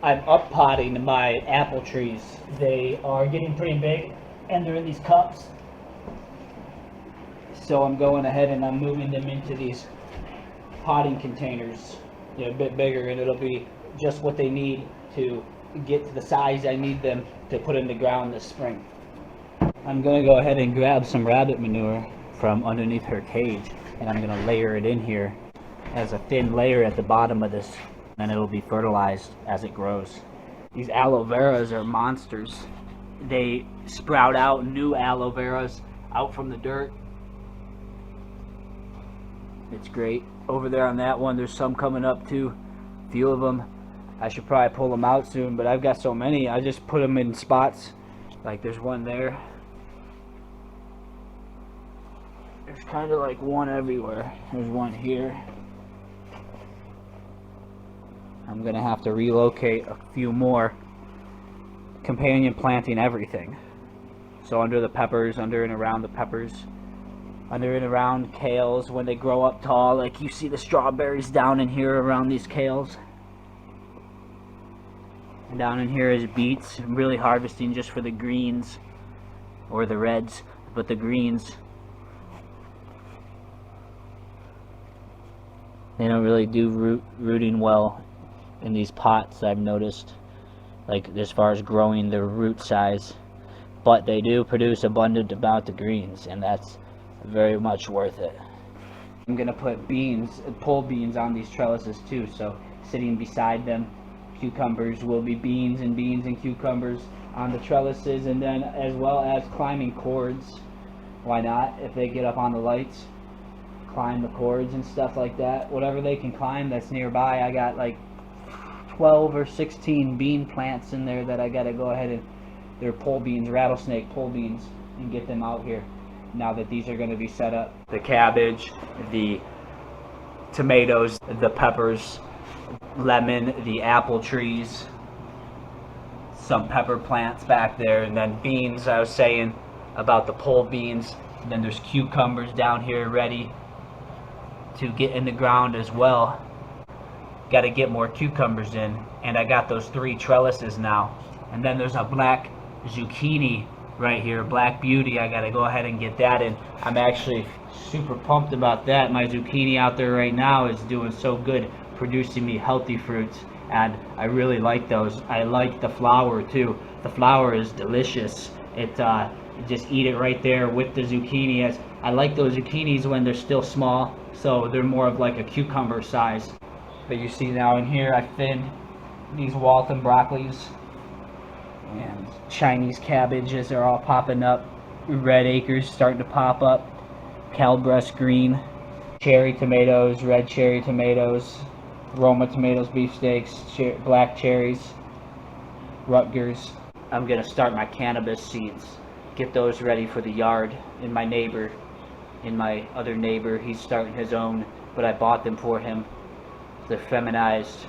I'm up potting my apple trees. They are getting pretty big and they're in these cups. So I'm going ahead and I'm moving them into these potting containers. A bit bigger, and it'll be just what they need to get to the size I need them to put in the ground this spring. I'm going to go ahead and grab some rabbit manure from underneath her cage, and I'm going to layer it in here as a thin layer at the bottom of this, and it'll be fertilized as it grows. These aloe veras are monsters. They sprout out new aloe veras out from the dirt. It's great. Over there on that one, there's some coming up too. A few of them. I should probably pull them out soon, but I've got so many. I just put them in spots. Like there's one there. There's kind of like one everywhere. There's one here. I'm gonna have to relocate a few more. Companion planting everything. So under the peppers, under and around the peppers, under and around kales when they grow up tall, like you see the strawberries down in here around these kales. And down in here is beets. I'm really harvesting just for the greens or the reds, but the greens, they don't really do rooting well in these pots, I've noticed, like as far as growing the root size, but they do produce abundant amount of greens, and that's very much worth it. I'm gonna put beans, pole beans on these trellises too, so sitting beside them, cucumbers will be beans and cucumbers on the trellises, and then as well as climbing cords. Why not? If they get up on the lights, climb the cords and stuff like that. Whatever they can climb that's nearby. I got like 12 or 16 bean plants in there that I gotta go ahead and, they're pole beans, rattlesnake pole beans, and get them out here now that these are going to be set up. The cabbage, the tomatoes, the peppers, lemon, the apple trees, some pepper plants back there, and then beans. I was saying about the pole beans. And then there's cucumbers down here ready to get in the ground as well. Got to get more cucumbers in, and I got those 3 trellises now. And then there's a black zucchini right here, Black Beauty. I gotta go ahead and get that in. I'm actually super pumped about that. My zucchini out there right now is doing so good, producing me healthy fruits, and I really like those. I like the flower too. The flower is delicious. It just eat it right there with the zucchini. I like those zucchinis when they're still small, so they're more of like a cucumber size. But you see now in here, I thinned these Walton broccolis. And Chinese cabbages are all popping up. Red acres starting to pop up. Calbreast green. Cherry tomatoes, red cherry tomatoes. Roma tomatoes, beefsteaks, black cherries. Rutgers. I'm going to start my cannabis seeds. Get those ready for the yard. In my other neighbor, he's starting his own, but I bought them for him. They're feminized.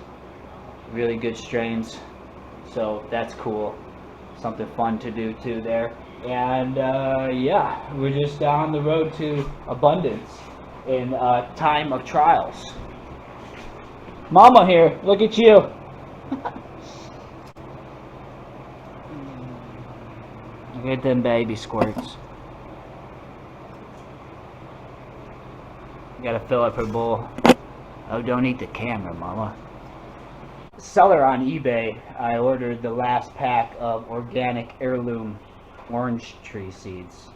Really good strains. So that's cool. Something fun to do too there. And yeah, we're just on the road to abundance in a time of trials. Mama here, look at you. Look at them baby squirts. You gotta fill up her bowl. Oh, don't eat the camera, Mama. Seller on eBay, I ordered the last pack of organic heirloom orange tree seeds.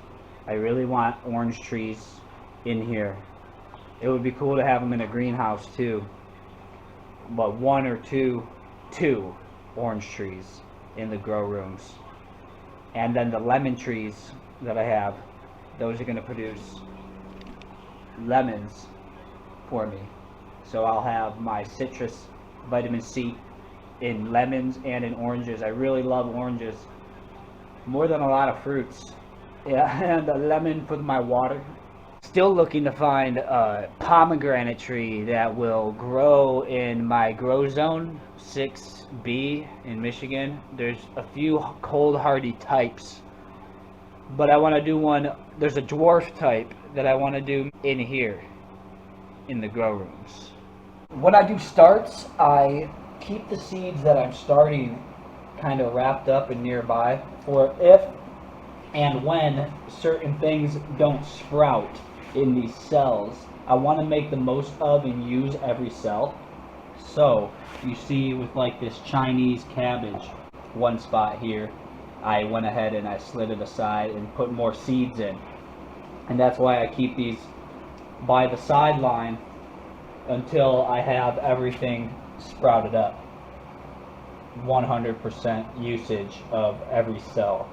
I really want orange trees in here. It would be cool to have them in a greenhouse too, but 1 or 2 orange trees in the grow rooms. And then the lemon trees that I have, those are going to produce lemons for me. So I'll have my citrus vitamin C in lemons and in oranges. I really love oranges more than a lot of fruits. Yeah, and a lemon for my water. Still looking to find a pomegranate tree that will grow in my grow zone 6B in Michigan. There's a few cold hardy types, but I want to do one. There's a dwarf type that I want to do in here in the grow rooms. When I do starts, I keep the seeds that I'm starting kind of wrapped up and nearby for if and when certain things don't sprout in these cells. I want to make the most of and use every cell. So you see with like this Chinese cabbage, one spot here, I went ahead and I slid it aside and put more seeds in. And that's why I keep these by the sideline until I have everything sprouted up. 100% usage of every cell.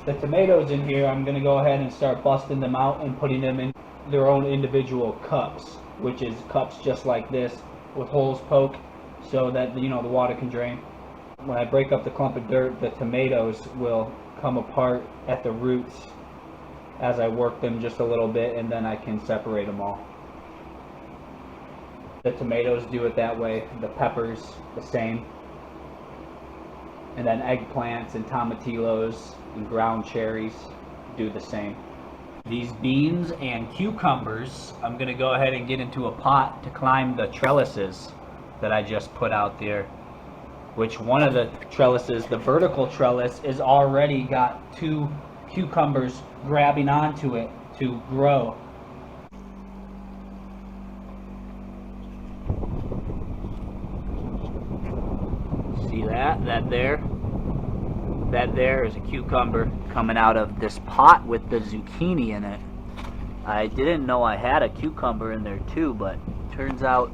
The tomatoes in here, I'm going to go ahead and start busting them out and putting them in their own individual cups, which is cups just like this with holes poked so that the water can drain. When I break up the clump of dirt, the tomatoes will come apart at the roots as I work them just a little bit, and then I can separate them all. The tomatoes do it that way, the peppers the same, and then eggplants and tomatillos and ground cherries do the same. These beans and cucumbers, I'm going to go ahead and get into a pot to climb the trellises that I just put out there, which one of the trellises, the vertical trellis, is already got 2 cucumbers grabbing onto it to grow. See that? That there is a cucumber coming out of this pot with the zucchini in it. I didn't know I had a cucumber in there too, but turns out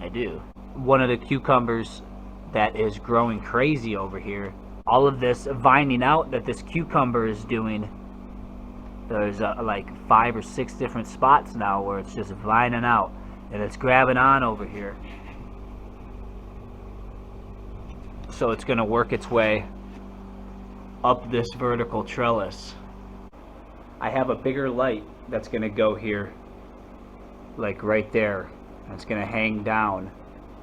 I do. One of the cucumbers that is growing crazy over here, all of this vining out that this cucumber is doing, there's like 5 or 6 different spots now where it's just vining out and it's grabbing on over here. So it's going to work its way up this vertical trellis. I have a bigger light that's going to go here, like right there. It's going to hang down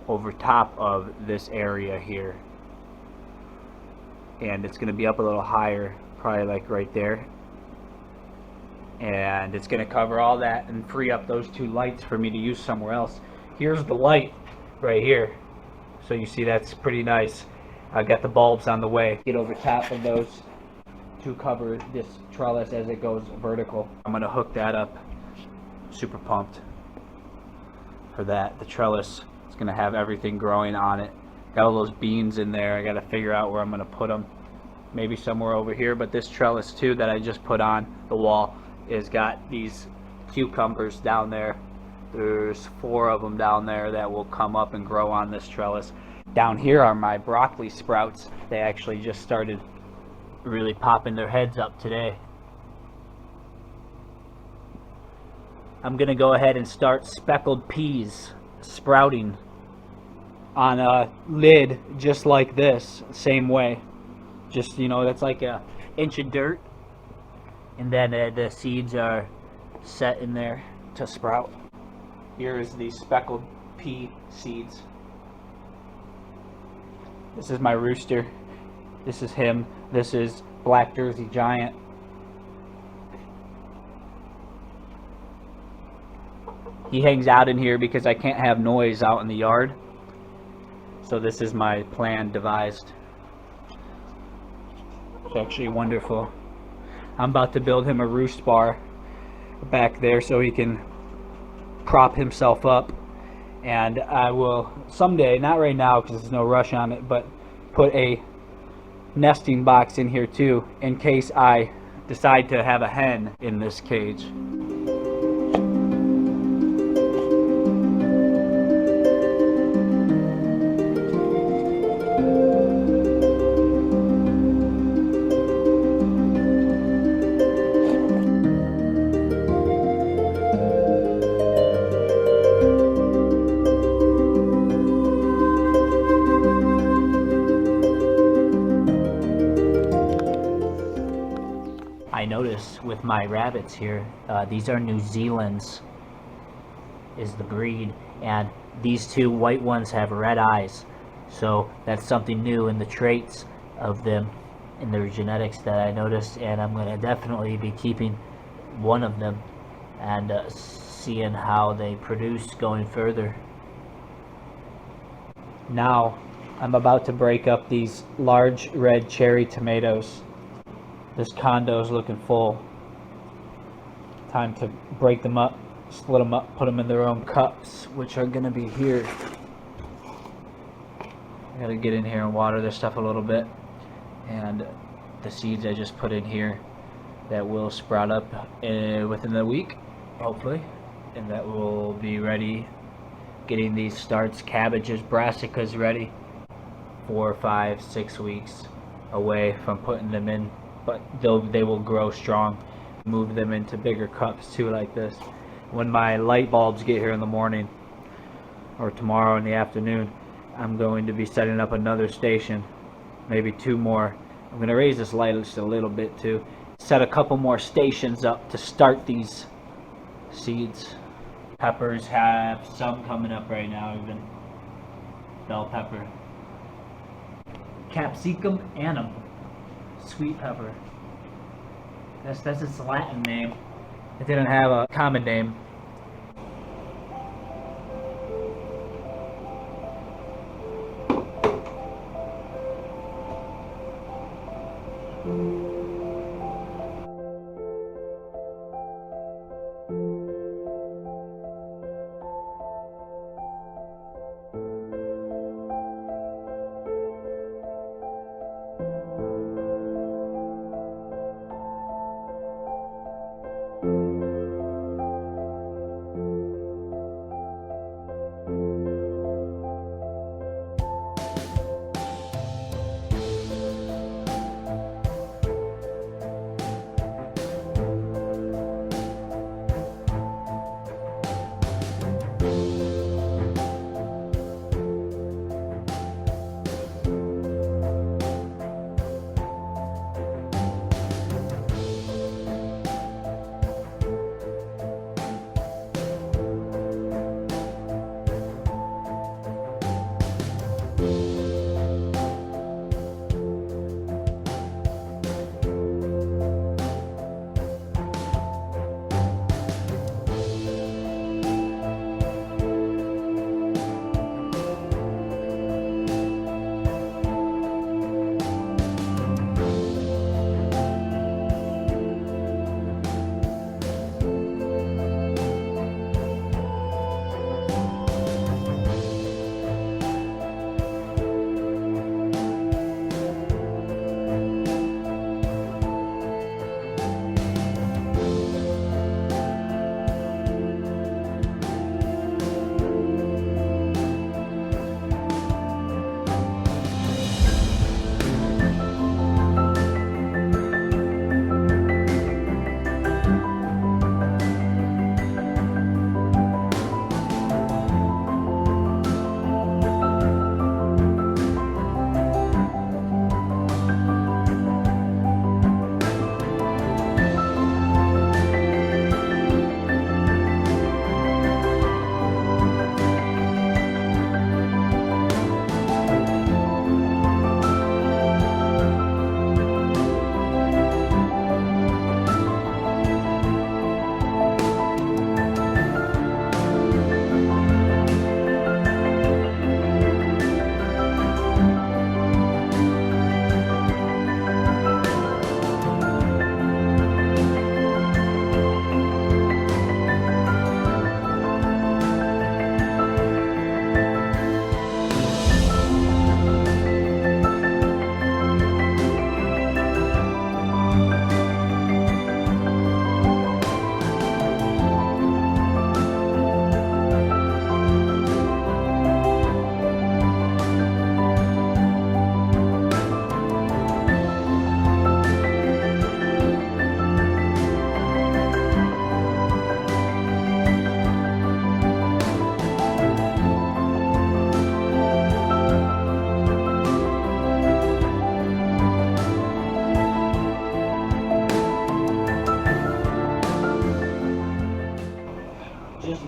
over top of this area here, and it's going to be up a little higher, probably like right there, and it's going to cover all that and free up those 2 lights for me to use somewhere else. Here's the light right here, so you see that's pretty nice. I got the bulbs on the way. Get over top of those to cover this trellis as it goes vertical. I'm going to hook that up. Super pumped for that. The trellis is going to have everything growing on it. Got all those beans in there. I got to figure out where I'm going to put them. Maybe somewhere over here, but this trellis too that I just put on the wall is got these cucumbers down there. There's 4 of them down there that will come up and grow on this trellis. Down here are my broccoli sprouts. They actually just started really popping their heads up today. I'm gonna go ahead and start speckled peas sprouting on a lid just like this, same way. Just, that's like a inch of dirt, and then the seeds are set in there to sprout. Here is the speckled pea seeds. This is my rooster. This is him. This is Black Jersey Giant. He hangs out in here because I can't have noise out in the yard. So this is my plan devised. It's actually wonderful. I'm about to build him a roost bar back there so he can prop himself up. And I will someday, not right now because there's no rush on it, but put a nesting box in here too in case I decide to have a hen in this cage. I notice with my rabbits here, these are New Zealand's is the breed, and these 2 white ones have red eyes, so that's something new in the traits of them, in their genetics that I noticed, and I'm going to definitely be keeping one of them and seeing how they produce going further. Now I'm about to break up these large red cherry tomatoes. This condo is looking full. Time to break them up, split them up, put them in their own cups, which are gonna be here. I gotta get in here and water this stuff a little bit, and the seeds I just put in here that will sprout up within the week, hopefully, and that will be ready. Getting these starts, cabbages, brassicas ready 4, 5, 6 weeks away from putting them in, but they will grow strong. Move them into bigger cups too, like this. When my light bulbs get here in the morning or tomorrow in the afternoon, I'm going to be setting up another station, maybe 2 more. I'm going to raise this light just a little bit too. Set a couple more stations up to start these seeds. Peppers have some coming up right now, even bell pepper. Capsicum annuum, sweet pepper. That's its Latin name. It didn't have a common name.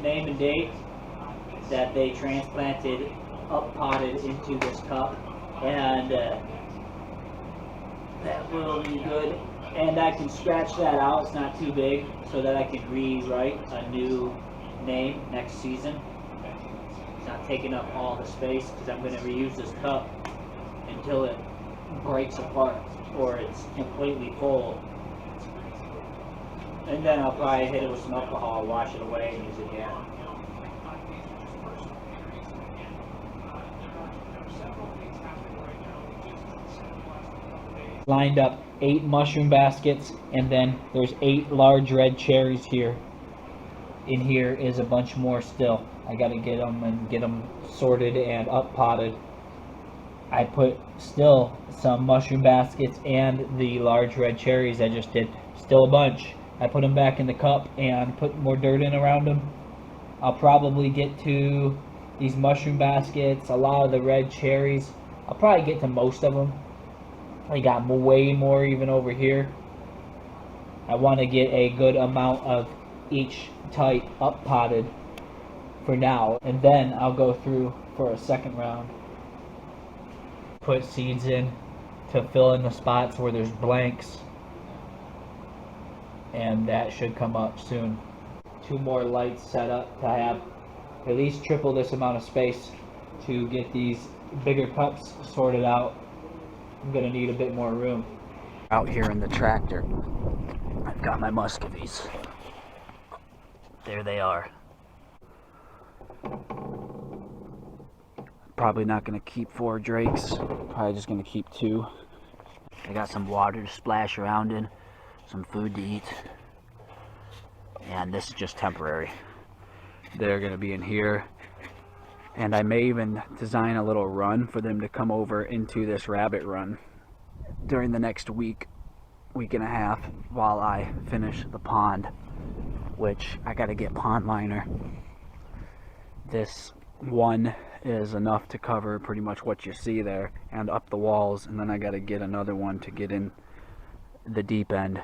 Name and date that they transplanted up potted into this cup, and that will be good. And I can scratch that out, it's not too big, so that I can rewrite a new name next season. It's not taking up all the space because I'm going to reuse this cup until it breaks apart or it's completely full. And then I'll probably hit it with some alcohol, wash it away, and use it again. Lined up 8 mushroom baskets, and then there's 8 large red cherries here. In here is a bunch more still. I gotta get them sorted and up potted. I put still some mushroom baskets and the large red cherries I just did. Still a bunch. I put them back in the cup and put more dirt in around them. I'll probably get to these mushroom baskets, a lot of the red cherries. I'll probably get to most of them. I got way more even over here. I want to get a good amount of each type up potted for now, and then I'll go through for a second round. Put seeds in to fill in the spots where there's blanks, and that should come up soon. 2 more lights set up to have at least triple this amount of space to get these bigger cups sorted out. I'm gonna need a bit more room. Out here in the tractor, I've got my Muscovies. There they are. Probably not gonna keep 4 drakes. Probably just gonna keep 2. I got some water to splash around in, some food to eat, and this is just temporary. They're gonna be in here, and I may even design a little run for them to come over into this rabbit run during the next week and a half while I finish the pond, which I gotta get pond liner. This one is enough to cover pretty much what you see there and up the walls, and then I gotta get another one to get in the deep end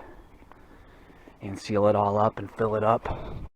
and seal it all up and fill it up.